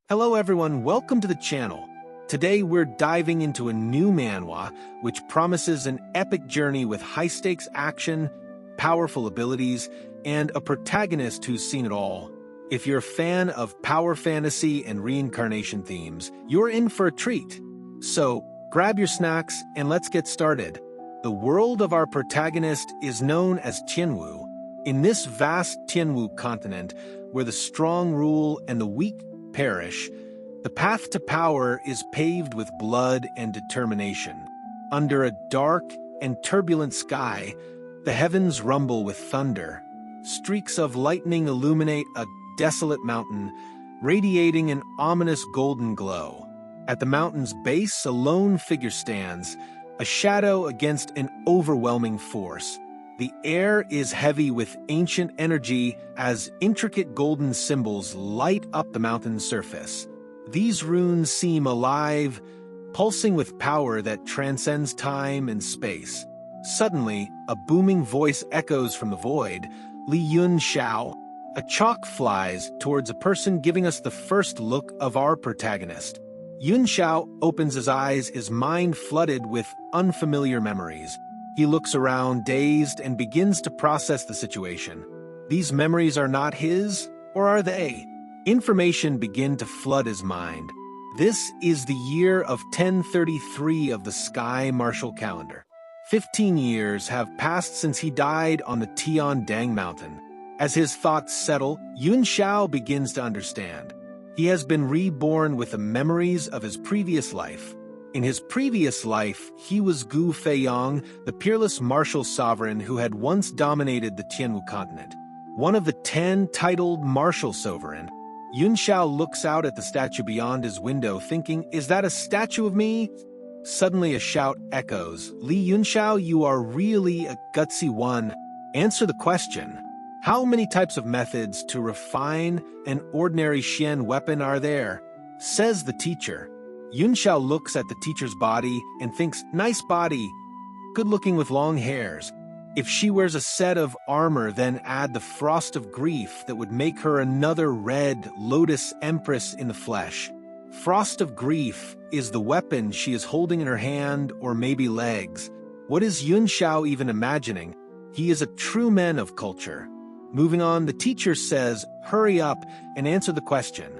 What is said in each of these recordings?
Hello everyone, welcome to the channel. Today we're diving into a new manhwa, which promises an epic journey with high-stakes action, powerful abilities, and a protagonist who's seen it all. If you're a fan of power fantasy and reincarnation themes, you're in for a treat. So, grab your snacks and let's get started. The world of our protagonist is known as Tianwu. In this vast Tianwu continent, where the strong rule and the weak perish, the path to power is paved with blood and determination. Under a dark and turbulent sky, the heavens rumble with thunder. Streaks of lightning illuminate a desolate mountain, radiating an ominous golden glow. At the mountain's base, a lone figure stands, a shadow against an overwhelming force. The air is heavy with ancient energy as intricate golden symbols light up the mountain's surface. These runes seem alive, pulsing with power that transcends time and space. Suddenly, a booming voice echoes from the void. Li Yun Xiao. A chalk flies towards a person, giving us the first look of our protagonist. Yun Xiao opens his eyes, his mind flooded with unfamiliar memories. He looks around, dazed, and begins to process the situation. These memories are not his, or are they? Information begins to flood his mind. This is the year of 1033 of the Sky Martial Calendar. 15 years have passed since he died on the Tiandang Mountain. As his thoughts settle, Yun Xiao begins to understand. He has been reborn with the memories of his previous life. In his previous life, he was Gu Feiyang, the peerless martial sovereign who had once dominated the Tianwu continent. One of the 10 titled martial sovereign. Yun Xiao looks out at the statue beyond his window, thinking, "Is that a statue of me?" Suddenly a shout echoes. "Li Yun Xiao, you are really a gutsy one. Answer the question. How many types of methods to refine an ordinary Xian weapon are there?" says the teacher. Yun Xiao looks at the teacher's body and thinks, "Nice body, good-looking with long hairs. If she wears a set of armor, then add the frost of grief that would make her another red lotus empress in the flesh." Frost of grief is the weapon she is holding in her hand or maybe legs. What is Yun Xiao even imagining? He is a true man of culture. Moving on, the teacher says, "Hurry up and answer the question.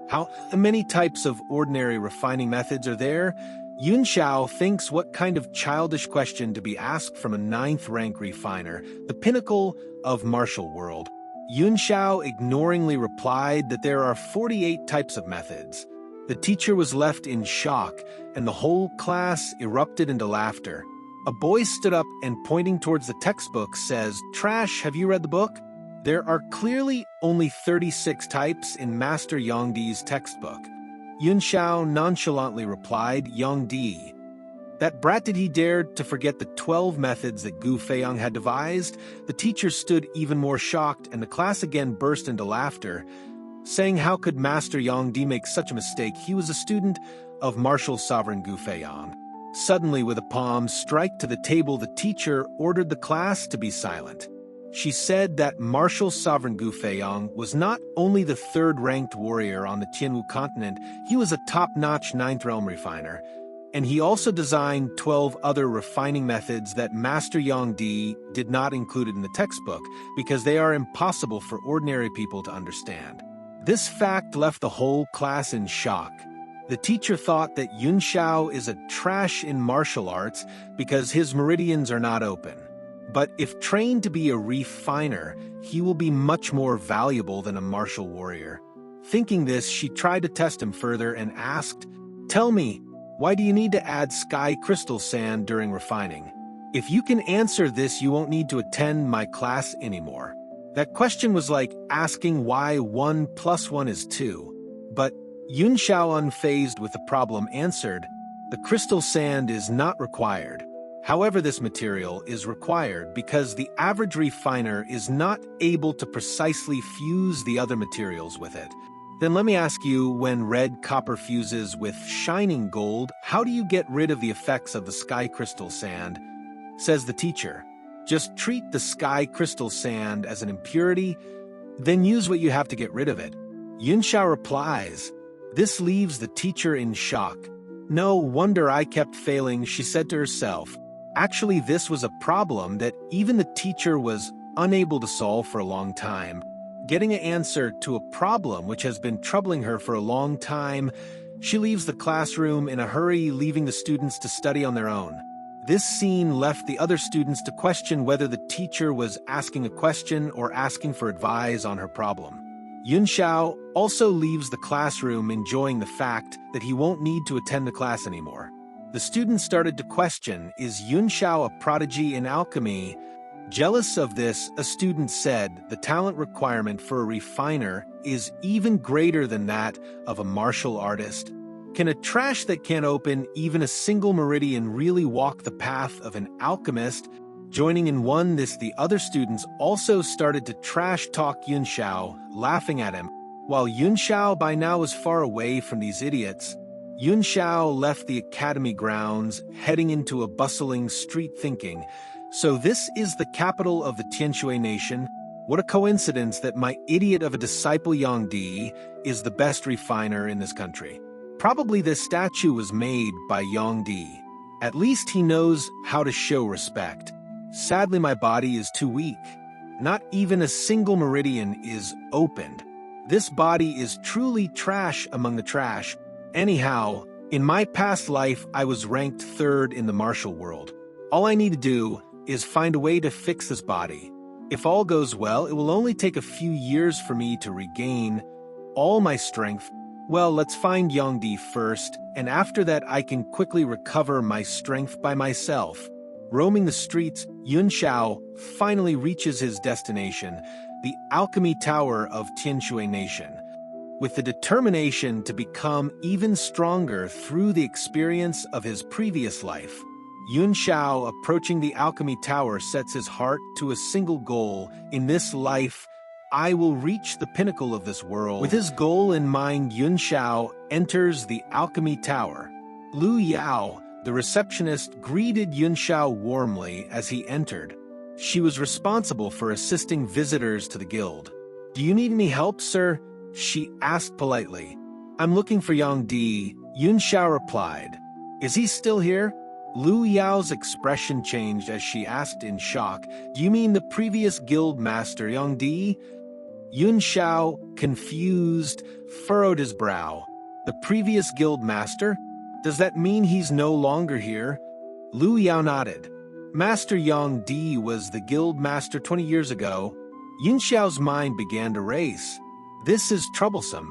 How many types of ordinary refining methods are there?" Yun Xiao thinks, what kind of childish question to be asked from a 9th rank refiner, the pinnacle of martial world. Yun Xiao ignoringly replied that there are 48 types of methods. The teacher was left in shock, and the whole class erupted into laughter. A boy stood up and, pointing towards the textbook, says, "Trash, have you read the book? There are clearly only 36 types in Master Yongdi's textbook." Yun Xiao nonchalantly replied, "Yongdi. That brat, did he dare to forget the 12 methods that Gu Feiyang had devised?" The teacher stood even more shocked, and the class again burst into laughter, saying, "How could Master Yongdi make such a mistake? He was a student of martial sovereign Gu Feiyang." Suddenly, with a palm strike to the table, the teacher ordered the class to be silent. She said that martial sovereign Gu Feiyang was not only the 3rd-ranked warrior on the Tianwu continent, he was a top-notch 9th realm refiner. And he also designed 12 other refining methods that Master Yongdi did not include in the textbook because they are impossible for ordinary people to understand. This fact left the whole class in shock. The teacher thought that Yun Xiao is a trash in martial arts because his meridians are not open. But if trained to be a refiner, he will be much more valuable than a martial warrior. Thinking this, she tried to test him further and asked, "Tell me, why do you need to add sky crystal sand during refining? If you can answer this, you won't need to attend my class anymore." That question was like asking why 1 + 1 is 2. But Yun Xiao, unfazed with the problem, answered, "The crystal sand is not required. However, this material is required because the average refiner is not able to precisely fuse the other materials with it." Then let me ask you, when red copper fuses with shining gold, how do you get rid of the effects of the sky crystal sand? Says the teacher. "Just treat the sky crystal sand as an impurity, then use what you have to get rid of it." Yun Xiao replies, This leaves the teacher in shock. No wonder I kept failing, she said to herself. Actually, this was a problem that even the teacher was unable to solve for a long time. Getting an answer to a problem which has been troubling her for a long time, she leaves the classroom in a hurry, leaving the students to study on their own. This scene left the other students to question whether the teacher was asking a question or asking for advice on her problem. Yunxiao also leaves the classroom enjoying the fact that he won't need to attend the class anymore. The students started to question, is Yunxiao a prodigy in alchemy? Jealous of this, a student said the talent requirement for a refiner is even greater than that of a martial artist. Can a trash that can't open even a single meridian really walk the path of an alchemist? Joining in the other students also started to trash-talk Yunxiao, laughing at him. While Yunxiao by now was far away from these idiots, Yunxiao left the academy grounds, heading into a bustling street thinking, so this is the capital of the Tianshui nation? What a coincidence that my idiot of a disciple Yangdi is the best refiner in this country. Probably this statue was made by Yangdi. At least he knows how to show respect. Sadly, my body is too weak. Not even a single meridian is opened. This body is truly trash among the trash. Anyhow, in my past life, I was ranked 3rd in the martial world. All I need to do is find a way to fix this body. If all goes well, it will only take a few years for me to regain all my strength. Well, let's find Yangdi first, and after that I can quickly recover my strength by myself. Roaming the streets, Yunxiao finally reaches his destination, the Alchemy Tower of Tianshui Nation. With the determination to become even stronger through the experience of his previous life, Yunxiao, approaching the Alchemy Tower, sets his heart to a single goal. In this life, I will reach the pinnacle of this world. With his goal in mind, Yunxiao enters the Alchemy Tower. Lu Yao, the receptionist, greeted Yunxiao warmly as he entered. She was responsible for assisting visitors to the guild. "Do you need any help, sir?" she asked politely. "I'm looking for Yangdi," Yunxiao replied. "Is he still here?" Lu Yao's expression changed as she asked in shock, "Do you mean the previous guild master, Yangdi?" Yunxiao, confused, furrowed his brow. "The previous guild master? Does that mean he's no longer here?" Lu Yao nodded. "Master Yangdi was the guild master 20 years ago." Yunxiao's mind began to race. "This is troublesome.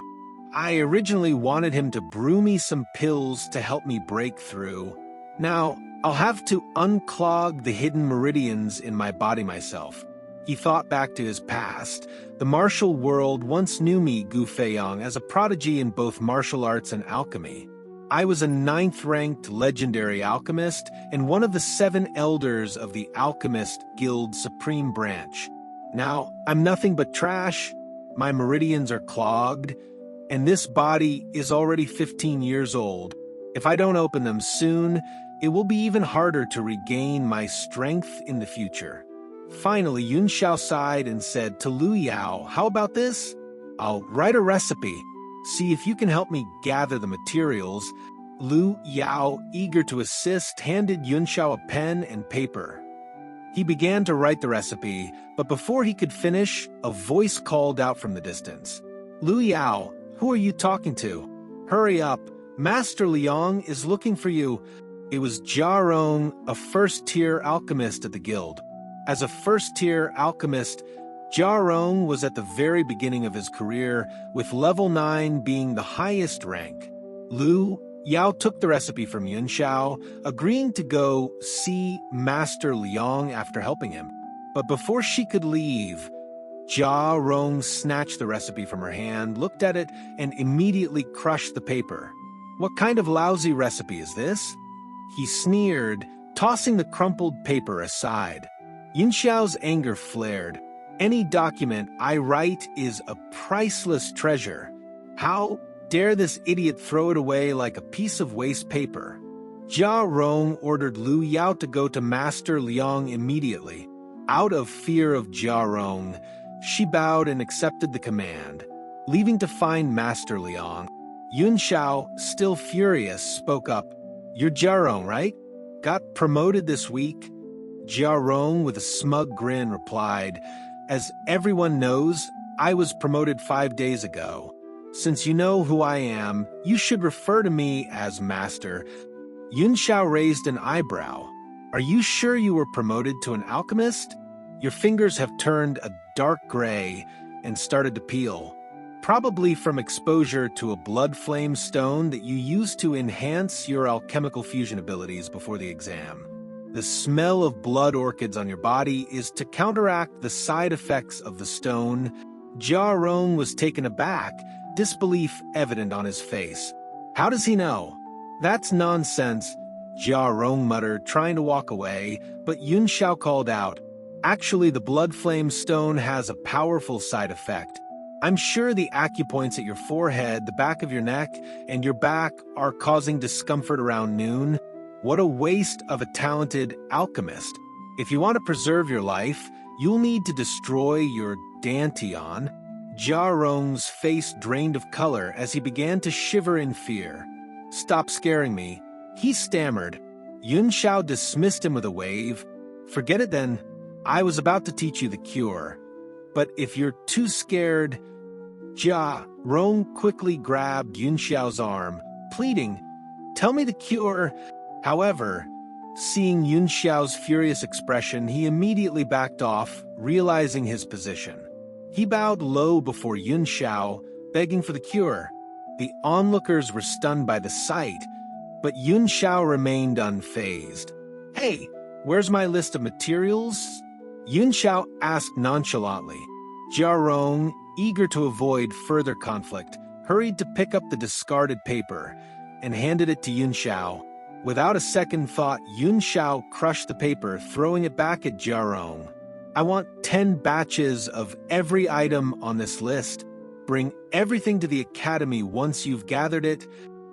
I originally wanted him to brew me some pills to help me break through. Now, I'll have to unclog the hidden meridians in my body myself." He thought back to his past. The martial world once knew me, Gu Feiyang, as a prodigy in both martial arts and alchemy. I was a 9th-ranked legendary alchemist and one of the 7 elders of the Alchemist Guild's Supreme Branch. Now, I'm nothing but trash. My meridians are clogged, and this body is already 15 years old. If I don't open them soon, it will be even harder to regain my strength in the future. Finally, Yunxiao sighed and said to Lu Yao, "How about this? I'll write a recipe. See if you can help me gather the materials." Lu Yao, eager to assist, handed Yunxiao a pen and paper. He began to write the recipe, but before he could finish, a voice called out from the distance. "Lu Yao, who are you talking to? Hurry up. Master Liang is looking for you." It was Jia Rong, a first-tier alchemist at the guild. As a first-tier alchemist, Jia Rong was at the very beginning of his career, with level 9 being the highest rank. Lu Yao took the recipe from Yunxiao, agreeing to go see Master Liang after helping him. But before she could leave, Jia Rong snatched the recipe from her hand, looked at it, and immediately crushed the paper. "What kind of lousy recipe is this?" he sneered, tossing the crumpled paper aside. Yunxiao's anger flared. "Any document I write is a priceless treasure. How dare this idiot throw it away like a piece of waste paper?" Jia Rong ordered Lu Yao to go to Master Liang immediately. Out of fear of Jia Rong, she bowed and accepted the command. Leaving to find Master Liang, Yun Xiao, still furious, spoke up. "You're Jiarong, right? Got promoted this week?" Jiarong, with a smug grin, replied, "As everyone knows, I was promoted 5 days ago. Since you know who I am, you should refer to me as Master." Yun Xiao raised an eyebrow. "Are you sure you were promoted to an alchemist? Your fingers have turned a dark gray and started to peel. Probably from exposure to a blood flame stone that you used to enhance your alchemical fusion abilities before the exam. The smell of blood orchids on your body is to counteract the side effects of the stone." Jiarong was taken aback, disbelief evident on his face. "How does he know?" "That's nonsense," Jiarong muttered, trying to walk away, but Yun Xiao called out, "Actually, the blood flame stone has a powerful side effect. I'm sure the acupoints at your forehead, the back of your neck, and your back are causing discomfort around noon. What a waste of a talented alchemist. If you want to preserve your life, you'll need to destroy your dantian." Jiarong's face drained of color as he began to shiver in fear. "Stop scaring me," he stammered. Yun Xiao dismissed him with a wave. "Forget it then. I was about to teach you the cure. But if you're too scared..." Jiarong quickly grabbed Yun Xiao's arm, pleading, "Tell me the cure." However, seeing Yun Xiao's furious expression, he immediately backed off, realizing his position. He bowed low before Yun Xiao, begging for the cure. The onlookers were stunned by the sight, but Yun Xiao remained unfazed. "Hey, where's my list of materials?" Yun Xiao asked nonchalantly. Jiarong, eager to avoid further conflict, hurried to pick up the discarded paper and handed it to Yun Xiao. Without a second thought, Yun Xiao crushed the paper, throwing it back at Jiarong. "I want 10 batches of every item on this list. Bring everything to the academy once you've gathered it."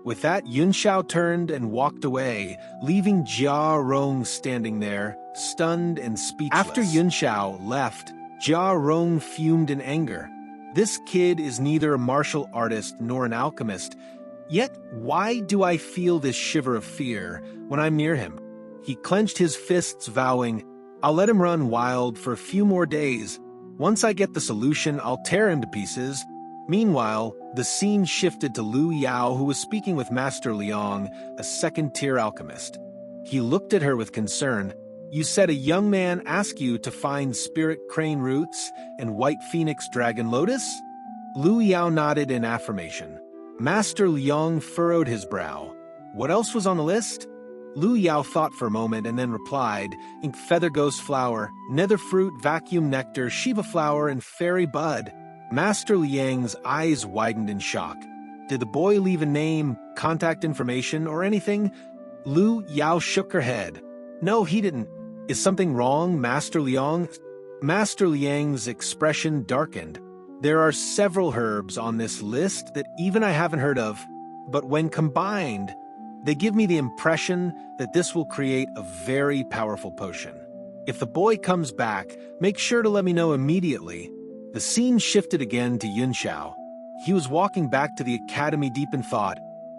With that, Yun Xiao turned and walked away, leaving Jiarong standing there, stunned and speechless. After Yun Xiao left, Jiarong fumed in anger. "This kid is neither a martial artist nor an alchemist. Yet why do I feel this shiver of fear when I'm near him?" He clenched his fists, vowing, "I'll let him run wild for a few more days. Once I get the solution, I'll tear him to pieces." Meanwhile, the scene shifted to Lu Yao, who was speaking with Master Liang, a second-tier alchemist. He looked at her with concern. "You said a young man asked you to find spirit crane roots and white phoenix dragon lotus?" Lu Yao nodded in affirmation. Master Liang furrowed his brow. "What else was on the list?" Lu Yao thought for a moment and then replied, "Ink feather ghost flower, nether fruit, vacuum nectar, Shiva flower, and fairy bud." Master Liang's eyes widened in shock. Did the boy leave a name, contact information, or anything? Lu Yao shook her head. "No, he didn't. Is something wrong, Master Liang?" Master Liang's expression darkened. "There are several herbs on this list that even I haven't heard of, but when combined, they give me the impression that this will create a very powerful potion. If the boy comes back, make sure to let me know immediately." The scene shifted again to Yun Xiao. He was walking back to the academy deep in thought.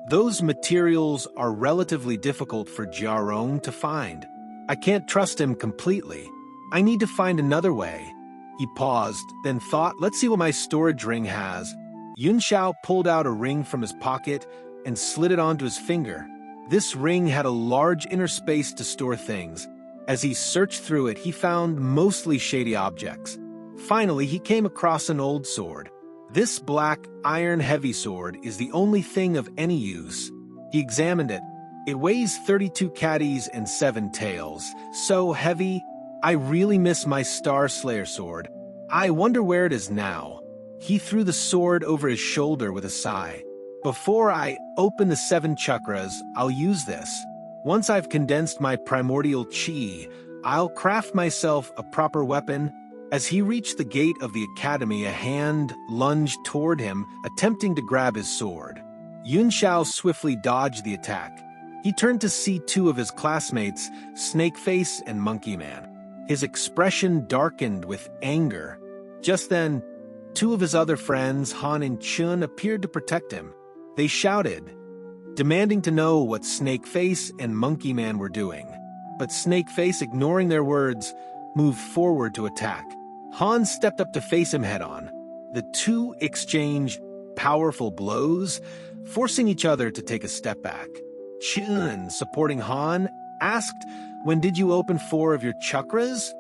Those materials are relatively difficult for Jiarong to find. I can't trust him completely. I need to find another way. He paused, then thought, let's see what my storage ring has. Yun Xiao pulled out a ring from his pocket and slid it onto his finger. This ring had a large inner space to store things. As he searched through it, he found mostly shady objects. Finally, he came across an old sword. This black, iron-heavy sword is the only thing of any use. He examined it. It weighs 32 caddies and 7 tails. So heavy, I really miss my Star Slayer sword. I wonder where it is now. He threw the sword over his shoulder with a sigh. Before I open the 7 chakras, I'll use this. Once I've condensed my primordial chi, I'll craft myself a proper weapon. As he reached the gate of the academy, a hand lunged toward him, attempting to grab his sword. Yun Xiao swiftly dodged the attack. He turned to see 2 of his classmates, Snakeface and Monkey Man. His expression darkened with anger. Just then, 2 of his other friends, Han and Chun, appeared to protect him. They shouted, demanding to know what Snakeface and Monkey Man were doing. But Snakeface, ignoring their words, moved forward to attack. Han stepped up to face him head-on. The two exchanged powerful blows, forcing each other to take a step back. Chun, supporting Han, asked, "When did you open 4 of your chakras?"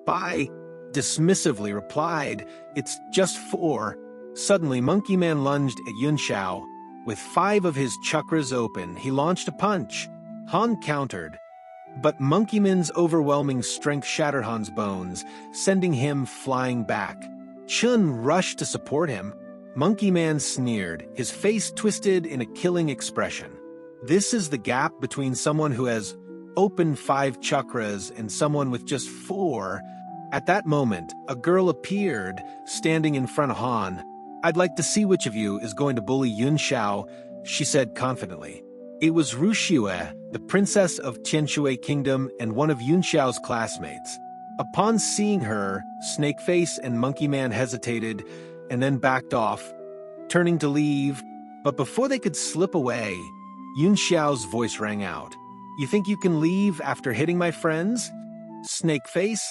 Bai dismissively replied, "It's just 4. Suddenly, Monkey Man lunged at Yun Xiao. With 5 of his chakras open, he launched a punch. Han countered, but Monkey Man's overwhelming strength shattered Han's bones, sending him flying back. Chun rushed to support him. Monkey Man sneered, his face twisted in a killing expression. This is the gap between someone who has opened 5 chakras and someone with just 4. At that moment, a girl appeared, standing in front of Han. "I'd like to see which of you is going to bully Yun Xiao," she said confidently. It was Ru Xue, the princess of Tianshui Kingdom and one of Yun Xiao's classmates. Upon seeing her, Snakeface and Monkey Man hesitated and then backed off, turning to leave. But before they could slip away, Yun Xiao's voice rang out. "You think you can leave after hitting my friends?" Snakeface,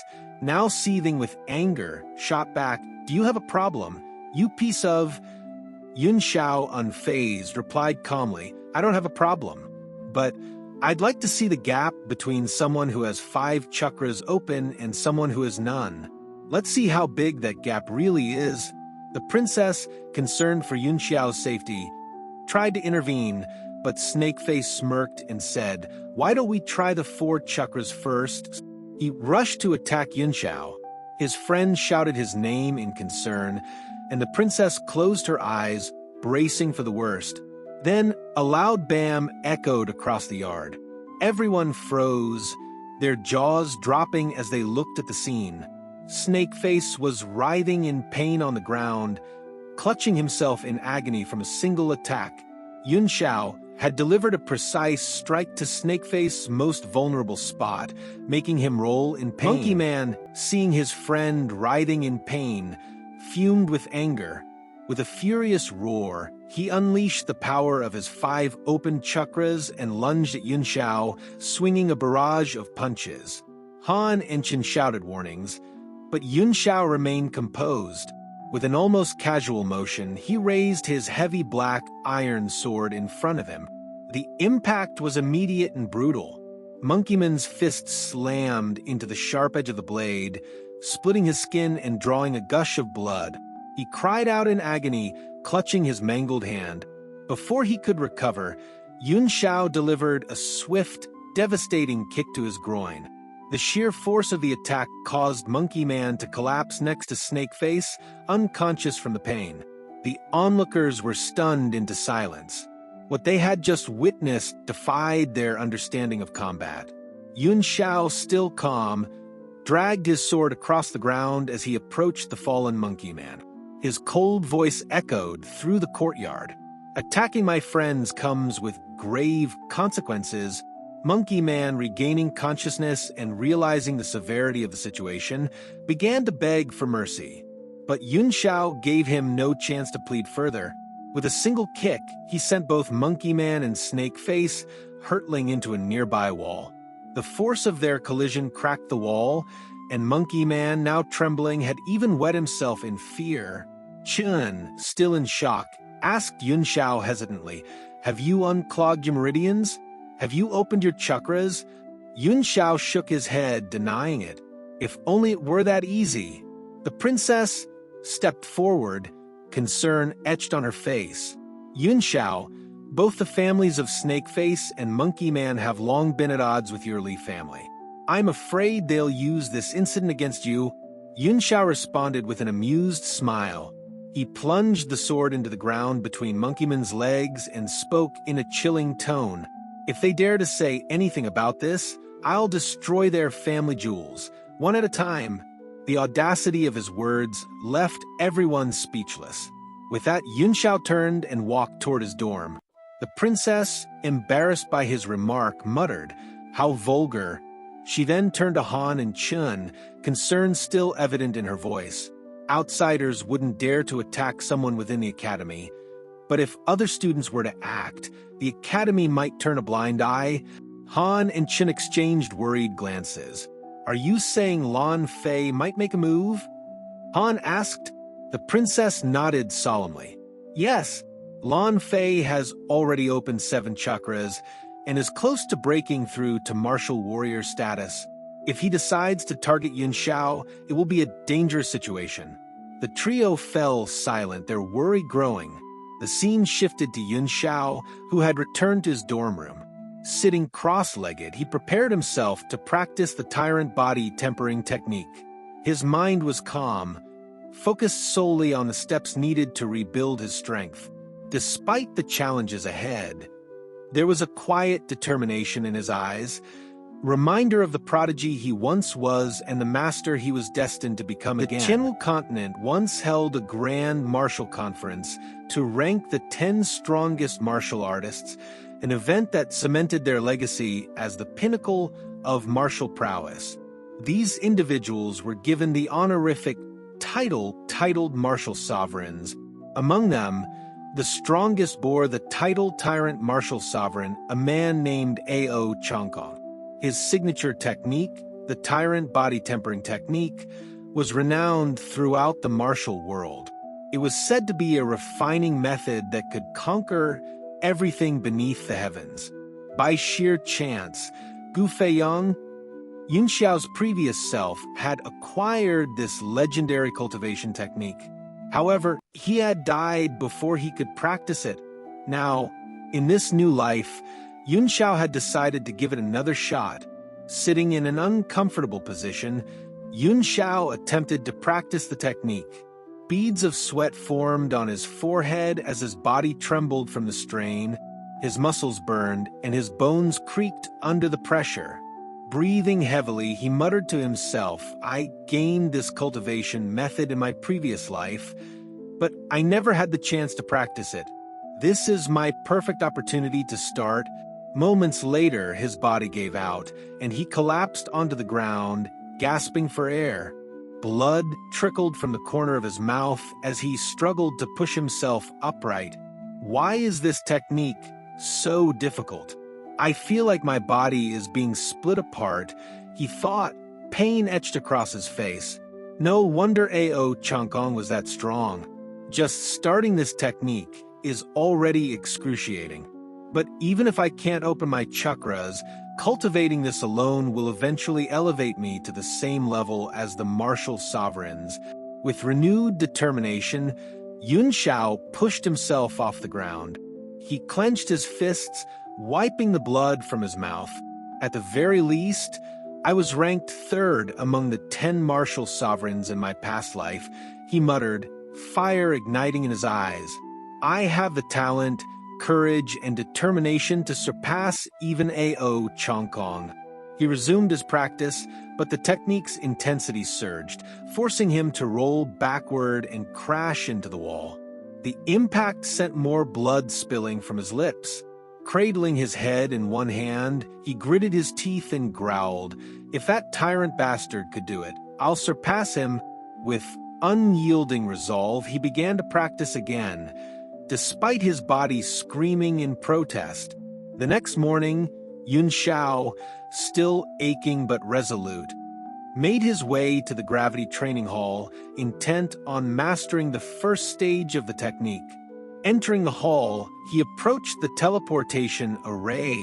now seething with anger, shot back, "Do you have a problem? You piece of—" Yun Xiao, unfazed, replied calmly, "I don't have a problem. But I'd like to see the gap between someone who has 5 chakras open and someone who has none. Let's see how big that gap really is." The princess, concerned for Yun Xiao's safety, tried to intervene, but Snakeface smirked and said, "Why don't we try the 4 chakras first?" He rushed to attack Yun Xiao. His friend shouted his name in concern, and the princess closed her eyes, bracing for the worst. Then a loud bam echoed across the yard. Everyone froze, their jaws dropping as they looked at the scene. Snakeface was writhing in pain on the ground, clutching himself in agony from a single attack. Yun Xiao had delivered a precise strike to Snakeface's most vulnerable spot, making him roll in pain. Monkey Man, seeing his friend writhing in pain, fumed with anger. With a furious roar, he unleashed the power of his 5 open chakras and lunged at Yun Xiao, swinging a barrage of punches. Han and Chen shouted warnings, but Yun Xiao remained composed. With an almost casual motion, he raised his heavy black iron sword in front of him. The impact was immediate and brutal. Monkeyman's fist slammed into the sharp edge of the blade, splitting his skin and drawing a gush of blood. He cried out in agony, clutching his mangled hand. Before he could recover, Yun Xiao delivered a swift, devastating kick to his groin. The sheer force of the attack caused Monkey Man to collapse next to Snakeface, unconscious from the pain. The onlookers were stunned into silence. What they had just witnessed defied their understanding of combat. Yun Xiao, still calm, dragged his sword across the ground as he approached the fallen Monkey Man. His cold voice echoed through the courtyard. "Attacking my friends comes with grave consequences." Monkey Man, regaining consciousness and realizing the severity of the situation, began to beg for mercy. But Yun Xiao gave him no chance to plead further. With a single kick, he sent both Monkey Man and Snakeface hurtling into a nearby wall. The force of their collision cracked the wall, and Monkey Man, now trembling, had even wet himself in fear. Chun, still in shock, asked Yun Xiao hesitantly, "Have you unclogged your meridians? Have you opened your chakras?" Yun Xiao shook his head, denying it. If only it were that easy. The princess stepped forward, concern etched on her face. "Yun Xiao, both the families of Snakeface and Monkey Man have long been at odds with your Li family. I'm afraid they'll use this incident against you." Yun Xiao responded with an amused smile. He plunged the sword into the ground between Monkeyman's legs and spoke in a chilling tone. "If they dare to say anything about this, I'll destroy their family jewels, one at a time." The audacity of his words left everyone speechless. With that, Yun Xiao turned and walked toward his dorm. The princess, embarrassed by his remark, muttered, "How vulgar." She then turned to Han and Chun, concern still evident in her voice. Outsiders wouldn't dare to attack someone within the academy. But if other students were to act, the academy might turn a blind eye. Han and Chin exchanged worried glances. Are you saying Lan Fei might make a move? Han asked. The princess nodded solemnly. Yes, Lan Fei has already opened 7 chakras and is close to breaking through to martial warrior status. If he decides to target Yun Xiao, it will be a dangerous situation. The trio fell silent, their worry growing. The scene shifted to Yun Xiao, who had returned to his dorm room. Sitting cross-legged, he prepared himself to practice the tyrant body tempering technique. His mind was calm, focused solely on the steps needed to rebuild his strength. Despite the challenges ahead, there was a quiet determination in his eyes, reminder of the prodigy he once was and the master he was destined to become again. The Qianwu continent once held a grand martial conference to rank the 10 strongest martial artists, an event that cemented their legacy as the pinnacle of martial prowess. These individuals were given the honorific titled martial sovereigns. Among them, the strongest bore the title Tyrant Martial Sovereign, a man named A.O. Changkong. His signature technique, the Tyrant Body Tempering Technique, was renowned throughout the martial world. It was said to be a refining method that could conquer everything beneath the heavens. By sheer chance, Gu Feiyang, Yun Xiao's previous self, had acquired this legendary cultivation technique. However, he had died before he could practice it. Now, in this new life, Yun Xiao had decided to give it another shot. Sitting in an uncomfortable position, Yun Xiao attempted to practice the technique. Beads of sweat formed on his forehead as his body trembled from the strain. His muscles burned, and his bones creaked under the pressure. Breathing heavily, he muttered to himself, I gained this cultivation method in my previous life, but I never had the chance to practice it. This is my perfect opportunity to start. Moments later, his body gave out, and he collapsed onto the ground, gasping for air. Blood trickled from the corner of his mouth as he struggled to push himself upright. Why is this technique so difficult? I feel like my body is being split apart, he thought, pain etched across his face. No wonder A.O. Changkong was that strong. Just starting this technique is already excruciating. But even if I can't open my chakras, cultivating this alone will eventually elevate me to the same level as the martial sovereigns. With renewed determination, Yun Xiao pushed himself off the ground. He clenched his fists, wiping the blood from his mouth. At the very least, I was ranked 3rd among the 10 martial sovereigns in my past life, he muttered, fire igniting in his eyes. I have the talent, courage, and determination to surpass even A.O. Changkong. He resumed his practice, but the technique's intensity surged, forcing him to roll backward and crash into the wall. The impact sent more blood spilling from his lips. Cradling his head in one hand, he gritted his teeth and growled, if that tyrant bastard could do it, I'll surpass him. With unyielding resolve, he began to practice again, despite his body screaming in protest. The next morning, Yun Xiao, still aching but resolute, made his way to the gravity training hall, intent on mastering the first stage of the technique. Entering the hall, he approached the teleportation array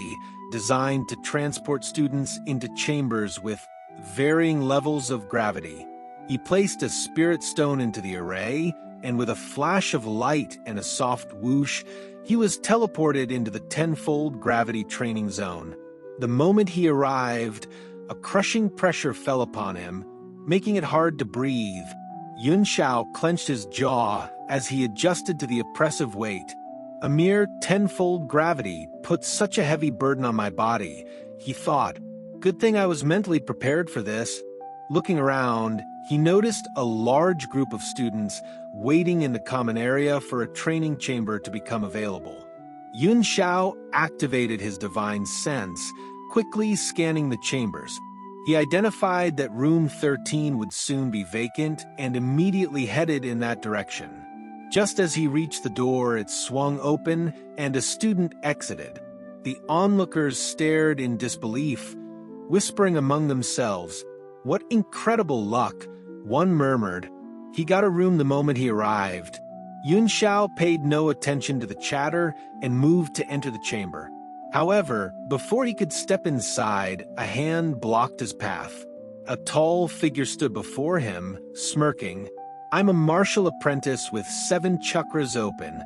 designed to transport students into chambers with varying levels of gravity. He placed a spirit stone into the array, and with a flash of light and a soft whoosh, he was teleported into the 10-fold gravity training zone. The moment he arrived, a crushing pressure fell upon him, making it hard to breathe. Yun Xiao clenched his jaw as he adjusted to the oppressive weight. A mere 10-fold gravity put such a heavy burden on my body, he thought. Good thing I was mentally prepared for this. Looking around, he noticed a large group of students waiting in the common area for a training chamber to become available. Yun Xiao activated his divine sense, quickly scanning the chambers. He identified that room 13 would soon be vacant and immediately headed in that direction. Just as he reached the door, it swung open and a student exited. The onlookers stared in disbelief, whispering among themselves, "What incredible luck," one murmured. He got a room the moment he arrived. Yun Xiao paid no attention to the chatter and moved to enter the chamber. However, before he could step inside, a hand blocked his path. A tall figure stood before him, smirking. "I'm a martial apprentice with 7 chakras open,"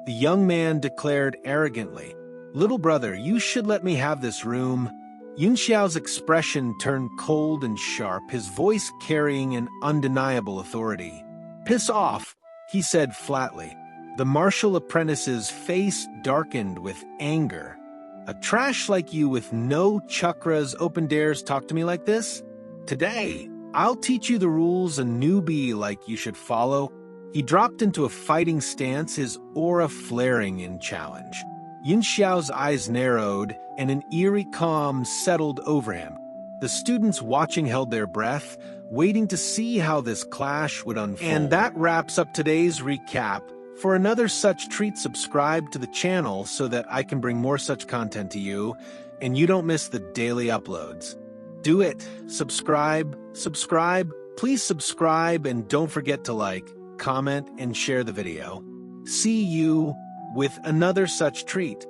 the young man declared arrogantly. "Little brother, you should let me have this room." Yun Xiao's expression turned cold and sharp, his voice carrying an undeniable authority. "Piss off," he said flatly. The martial apprentice's face darkened with anger. "A trash like you with no chakras open dares talk to me like this? Today, I'll teach you the rules a newbie like you should follow." He dropped into a fighting stance, his aura flaring in challenge. Yun Xiao's eyes narrowed, and an eerie calm settled over him. The students watching held their breath, waiting to see how this clash would unfold. And that wraps up today's recap. For another such treat, subscribe to the channel so that I can bring more such content to you, and you don't miss the daily uploads. Do it. Subscribe. Please subscribe, and don't forget to like, comment, and share the video. See you with another such treat.